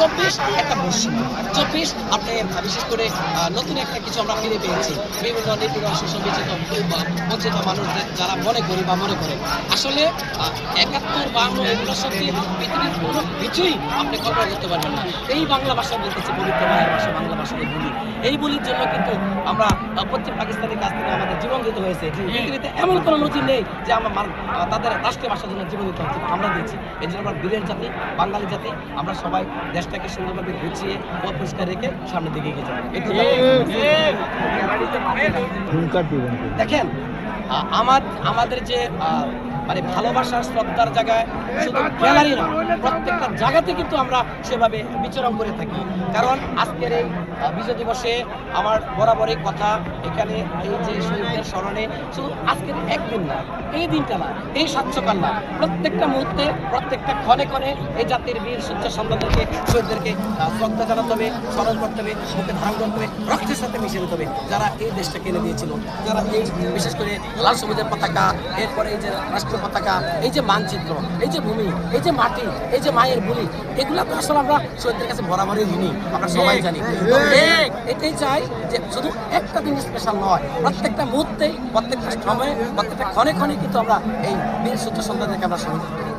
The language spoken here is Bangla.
24 একটা মৌসুম, 24 আপনি বিশেষ করে নতুন একটা কিছু আমরা ফিরে পেয়েছি। বিভিন্ন নিপীড়ন শোষণ বঞ্চিত মানুষদের যারা মনে করি বা মনে করে আসলে 71, 52 এগুলোর সাথে পৃথিবীর কোনো কিছুই আপনি কল্পনা করতে পারবেন না। এই বাংলা ভাষা বলতেছি, পবিত্র মায়ের ভাষা বাংলা ভাষাকে বলি। এই বলির জন্য কিন্তু আমরা পশ্চিম পাকিস্তানের কাছ থেকে আমাদের জীবন দিতে হয়েছে। পৃথিবীতে এমন কোনো নজির নেই যে আমরা তাদের রাষ্ট্রীয় ভাষার জন্য জীবন দিতে হচ্ছে, আমরা দিয়েছি। এই জন্য আমরা বীরের জাতি, বাঙালি জাতি, আমরা সবাই দেশটাকে সুন্দরভাবে গুছিয়ে ও পরিষ্কার রেখে সামনের দিকে এগিয়ে যাবো। দেখেন আমাদের যে মানে ভালোবাসার শ্রদ্ধার জায়গায় শুধু গ্যালারি না, প্রত্যেকটা জায়গাতে কিন্তু আমরা সেভাবে বিচরণ করে থাকি। কারণ আজকের এই বিজয় দিবসে আমার বরাবরই কথা, এখানে এই যে শহীদদের স্মরণে শুধু আজকের একদিন না, এই দিনটা না, এই স্বচ্ছকাল না, প্রত্যেকটা মুহূর্তে প্রত্যেকটা ক্ষণে ক্ষণে এই জাতির বীর সূর্য সন্তানদেরকে, শহীদদেরকে শ্রদ্ধা জানাতে হবে, স্মরণ করতে হবে, মুখে ধারণ করতে হবে, রক্তের সাথে মিশে নিতে হবে। যারা এই দেশটা কিনে দিয়েছিল, যারা এই বিশেষ করে লাল সবুজের পতাকা, এরপরে এই যে রাষ্ট্রীয় পতাকা, এই যে মানচিত্র, এই যে ভূমি, এই যে মাটি, এই যে মায়ের বলি, এগুলা তো আসলে আমরা শহীদদের কাছে বরাবরই ঋণী, আমরা সবাই জানি। এটাই চাই যে শুধু একটা দিন স্পেশাল নয়, প্রত্যেকটা মুহূর্তেই, প্রত্যেকটা সময়ে, প্রত্যেকটা ক্ষণে ক্ষণে কিন্তু আমরা এই বীর সূর্য সন্তানদেরকে আমরা স্মরণ করি।